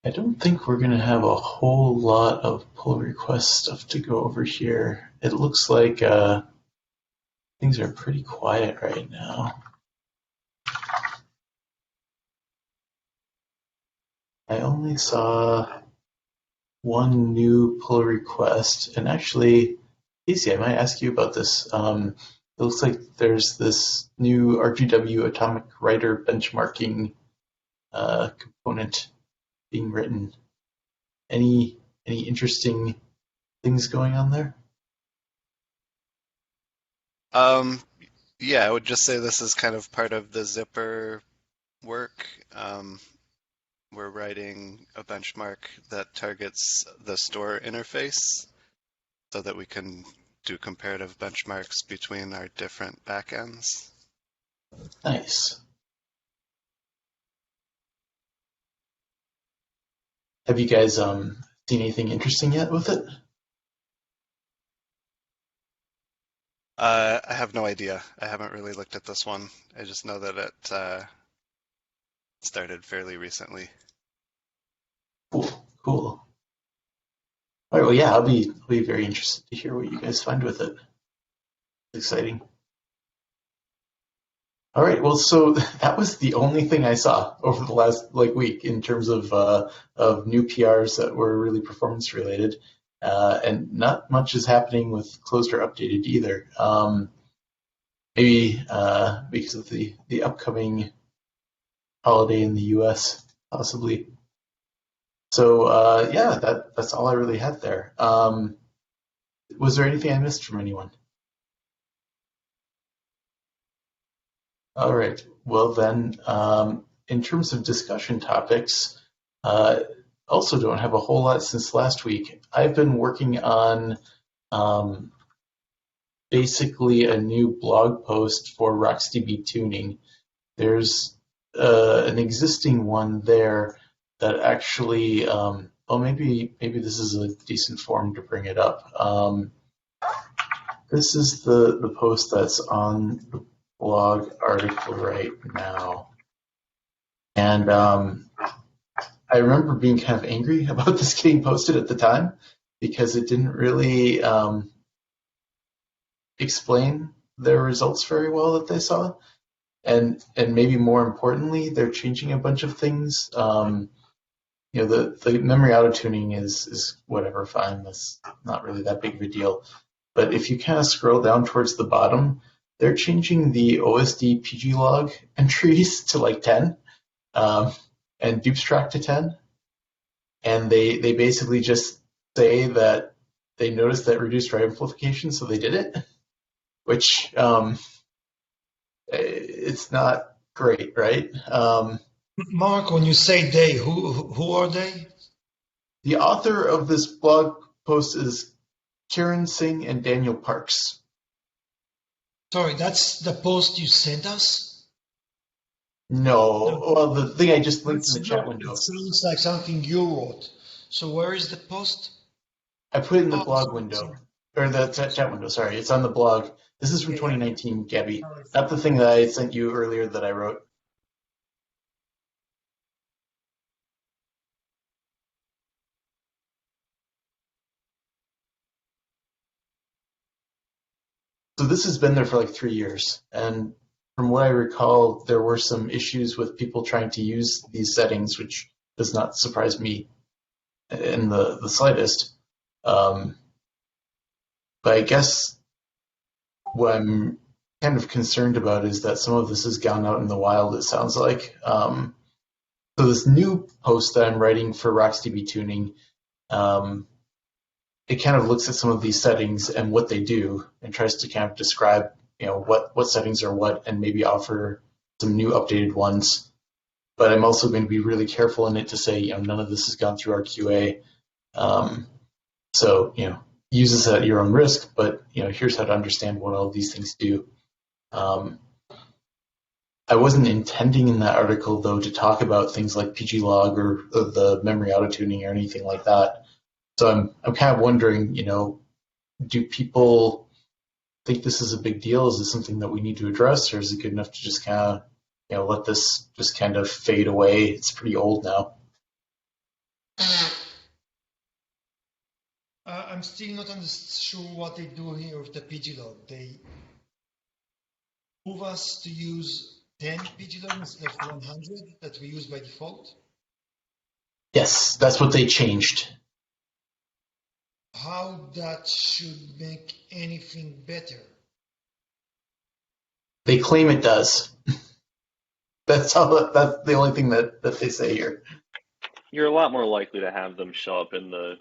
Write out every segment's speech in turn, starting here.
I don't think we're going to have a whole lot of pull request stuff to go over here. It looks like things are pretty quiet right now. I only saw one new pull request, and actually, Casey, I might ask you about this. It looks like there's this new RGW atomic writer benchmarking component being written. Any interesting things going on there? Um, yeah, I would just say this is kind of part of the zipper work. We're writing a benchmark that targets the store interface so that we can do comparative benchmarks between our different backends. Nice. Have you guys seen anything interesting yet with it? I have no idea. I haven't really looked at this one. I just know that it started fairly recently. Cool, cool. All right, well, yeah, I'll be very interested to hear what you guys find with it. It's exciting. All right, well, so that was the only thing I saw over the last week in terms of new PRs that were really performance related, and not much is happening with closed or updated either. Maybe because of the upcoming holiday in the U.S. possibly. So yeah, that's all I really had there. Was there anything I missed from anyone? All right. Well, then, in terms of discussion topics, uh, also don't have a whole lot since last week. I've been working on um, basically a new blog post for RocksDB tuning. There's an existing one there that actually, well, maybe this is a decent forum to bring it up. This is the post that's on the blog article right now. And I remember being kind of angry about this getting posted at the time because it didn't really explain their results very well that they saw. And maybe more importantly, they're changing a bunch of things. The memory auto tuning is whatever, fine. That's not really that big of a deal. But if you kind of scroll down towards the bottom, they're changing the OSD PG log entries to like 10, and dupes track to 10. And they basically just say that they noticed that reduced write amplification, so they did it, which it's not great, right? Mark, when you say they, who are they? The author of this blog post is Kiran Singh and Daniel Parks. Sorry, that's the post you sent us? No, No, well, the thing I just linked in it's the chat not. It window. sounds like something you wrote. So where is the post? I put it in the Oh, blog window, sorry. or the chat window. Sorry, it's on the blog. This is from Yeah, yeah. 2019, Gabby. Sorry, Not the sorry. thing that I sent you earlier that I wrote. So this has been there for like 3 years, and from what I recall, there were some issues with people trying to use these settings, which does not surprise me in the slightest. Um, but I guess what I'm kind of concerned about is that some of this has gone out in the wild, it sounds like. So this new post that I'm writing for RocksDB tuning, um, it kind of looks at some of these settings and what they do and tries to kind of describe, what settings are what and maybe offer some new updated ones. But I'm also going to be really careful in it to say, none of this has gone through our QA. Um, so, use this at your own risk, but, here's how to understand what all these things do. Um, I wasn't intending in that article, though, to talk about things like pglog or the memory auto tuning or anything like that. So I'm kind of wondering, do people think this is a big deal? Is this something that we need to address, or is it good enough to just kind of, let this just kind of fade away? It's pretty old now. I'm still not sure what they do here with the pglog. They move us to use 10 pglog instead of 100 that we use by default. Yes, that's what they changed. How that should make anything better? They claim it does. That's all. That's the only thing that they say here. You're a lot more likely to have them show up in the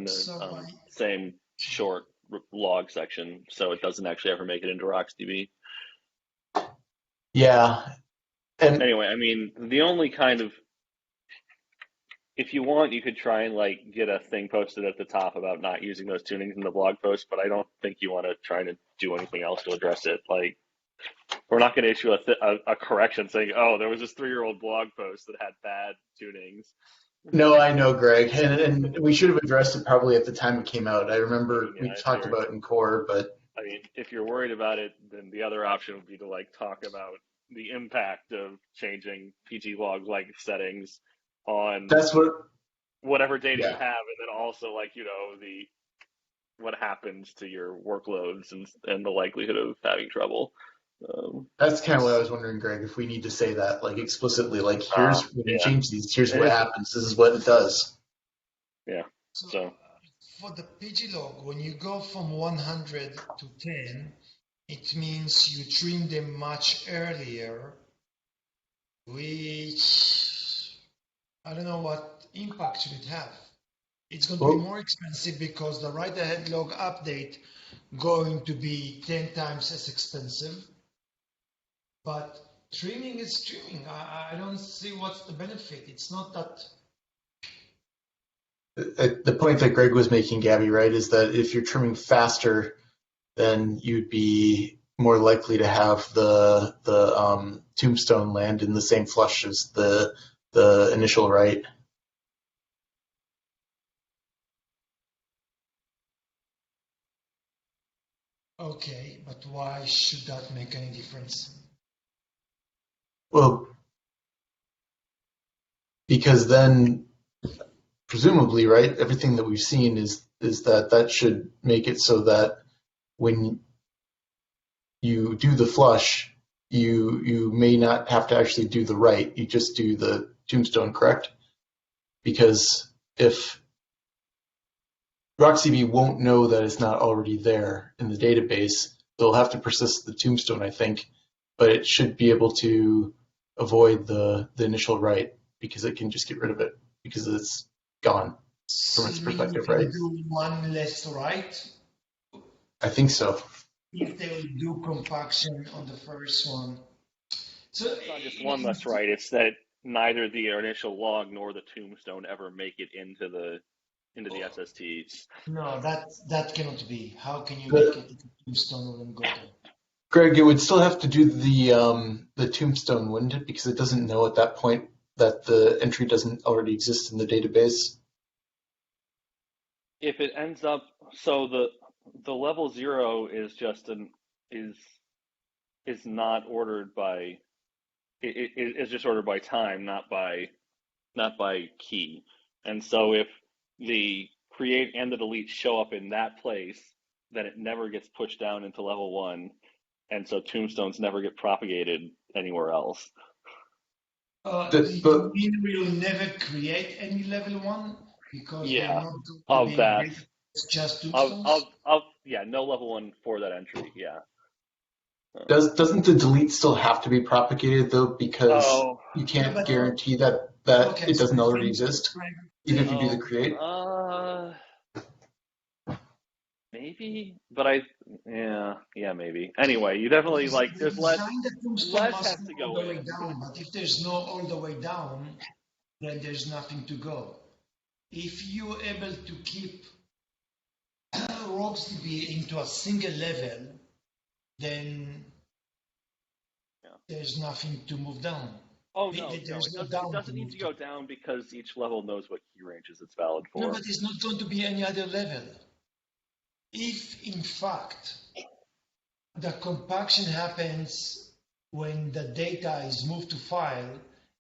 So same short log section, so it doesn't actually ever make it into RocksDB. Yeah, and Anyway, I mean, the only kind of, if you want, you could try and like get a thing posted at the top about not using those tunings in the blog post, but I don't think you want to try to do anything else to address it. Like, we're not going to issue a correction saying, oh, there was this 3-year-old blog post that had bad tunings. no, I know, Greg, and we should have addressed it probably at the time it came out. I remember Yeah, we talked about it in core, but I mean, if you're worried about it, then the other option would be to like talk about the impact of changing pglog like settings on that's what. whatever data you Yeah, have, and then also like the what happens to your workloads and the likelihood of having trouble. that's kind of what I was wondering, Greg. If we need to say that like explicitly, like here's when you yeah, change these, here's what happens. This is what it does. yeah. So for the pglog, when you go from 100 to 10, it means you trim them much earlier, which I don't know what impact should it have. It's going to be Well, more expensive because the write-ahead log update going to be 10 times as expensive. But trimming is trimming. I don't see what's the benefit. It's not that. the point that Greg was making, Gabby, right, is that if you're trimming faster, then you'd be more likely to have the tombstone land in the same flush as the initial write. Okay, but why should that make any difference? Well, because then presumably, right, everything that we've seen is that that should make it so that when you do the flush, you may not have to actually do the write. You just do the tombstone, correct? Because if RocksDB won't know that it's not already there in the database, they'll have to persist the tombstone, I think, but it should be able to avoid the initial write because it can just get rid of it because it's gone from So its you mean you perspective, can right? do one less write I think so. if they will do compaction on the first one? So it's not just one less right; it's that neither the initial log nor the tombstone ever make it into the SSTs. no, that cannot be. How can you make The, it into tombstone and go there? Greg, it would still have to do the tombstone, wouldn't it? Because it doesn't know at that point that the entry doesn't already exist in the database. If it ends up, so the level 0 is just is is not ordered by it's just ordered by time, not by key. And so if the create and the delete show up in that place, then it never gets pushed down into level 1, and so tombstones never get propagated anywhere else. Do you But mean we'll never create any level 1 because they're Yeah, not going to of be that, integrated? It's just tombstones? yeah, no level 1 for that entry. Yeah. doesn't the delete still have to be propagated though? Because Oh, you Yeah, can't but guarantee that okay, it so doesn't for already instance, exist, Frank, even if you they do the oh, create. maybe, but yeah, maybe. Anyway, you definitely because like the there's design the tombstone less must has go to all go the way in. down, but if there's no all the way down, then there's nothing to go. If you're able to keep RocksDB into a single level, then Yeah. there's nothing to move down. Oh no, no, There's no it down to doesn't need move to to. go down because each level knows what key ranges it's valid No, for. but it's not going to be any other level. If in fact the compaction happens when the data is moved to file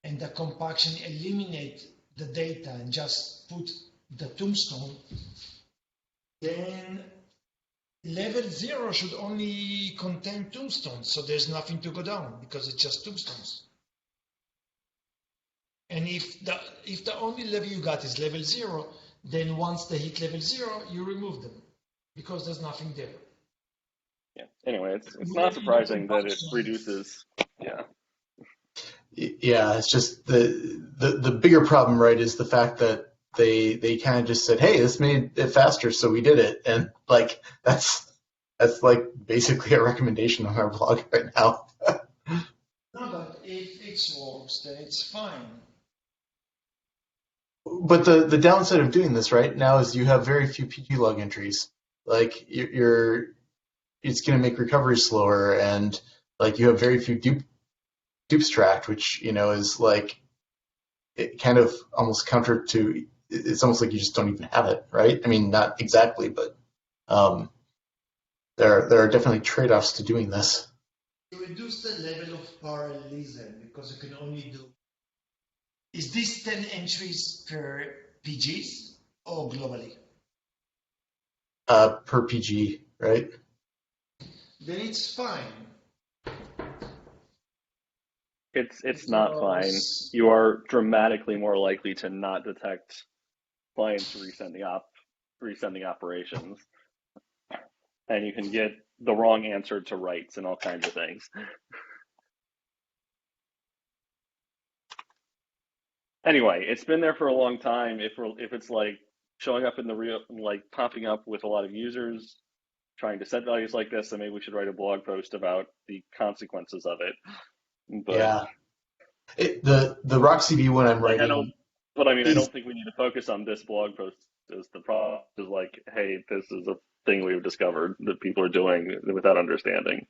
and the compaction eliminate the data and just put the tombstone, then level 0 should only contain tombstones, so there's nothing to go down because it's just tombstones. And if the only level you got is level 0, then once they hit level 0, you remove them because there's nothing there. Yeah. Anyway, it's not surprising that it reduces. Yeah. Yeah, it's just the bigger problem, right, is the fact that they kind of just said, "Hey, this made it faster, so we did it," and like that's like basically a recommendation on our blog right now. No, but if it works, then it's fine. But the downside of doing this right now is you have very few PG log entries. Like you're it's going to make recovery slower, and like you have very few dupes tracked, which is like it kind of almost counter to. It's almost like you just don't even have it, right? I mean, not exactly, but um, there are definitely trade-offs to doing this. You reduce the level of parallelism because you can only do. Is this 10 entries per PGs or globally? Per PG, right? Then it's fine. It's not fine. You are dramatically more likely to not detect clients resending operations, and you can get the wrong answer to writes and all kinds of things. Anyway, it's been there for a long time. If it's like showing up in the real, like popping up with a lot of users trying to set values like this, then maybe we should write a blog post about the consequences of it. But Yeah. The RockCB one I'm like I writing don't, but I mean, I is don't think we need to focus on this blog post as the problem. Is like, hey, this is a thing we've discovered that people are doing without understanding.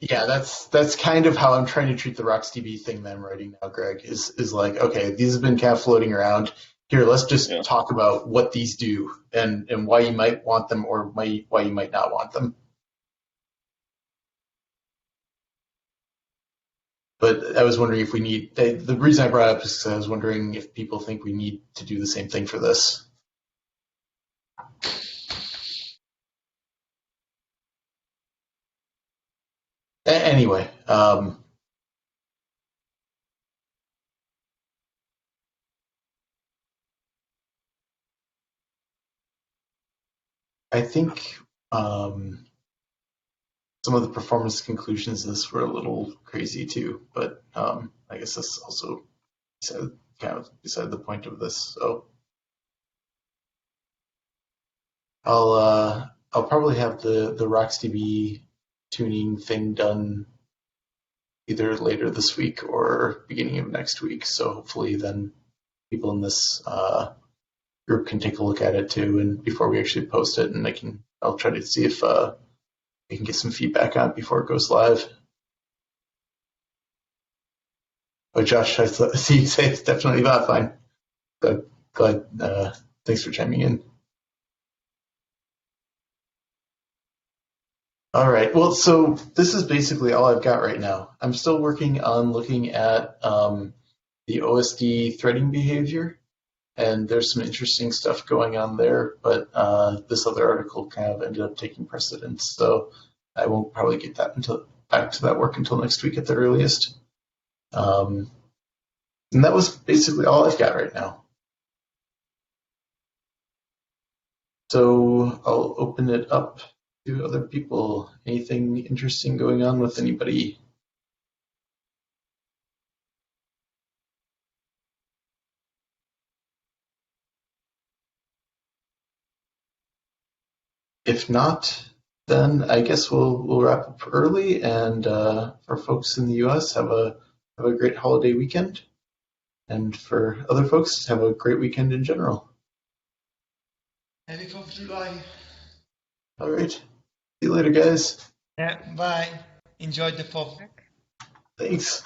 yeah, that's kind of how I'm trying to treat the RocksDB thing that I'm writing now, Greg, is like, okay, these have been kind of floating around. Here, let's just Yeah. talk about what these do and why you might want them or why you might not want them. But I was wondering if we need the reason I brought it up is because I was wondering if people think we need to do the same thing for this. Anyway, I think some of the performance conclusions of this were a little crazy too, but I guess that's also kind of beside the point of this. So I'll probably have the RocksDB tuning thing done either later this week or beginning of next week. So hopefully then people in this group can take a look at it too, and before we actually post it, and I'll try to see if we can get some feedback on it before it goes live. Oh, Josh, I see you say it's definitely not fine. But glad. Thanks for chiming in. All right. Well, so this is basically all I've got right now. I'm still working on looking at the OSD threading behavior, and there's some interesting stuff going on there. But this other article kind of ended up taking precedence, so I won't probably get back to that work until next week at the earliest. And that was basically all I've got right now. So I'll open it up to other people. Anything interesting going on with anybody? If not, then I guess we'll wrap up early. And for folks in the U.S., have a great holiday weekend. And for other folks, have a great weekend in general. Happy 4th of July. All right. See you later, guys. Yeah, bye. Enjoy the 4th. Thanks.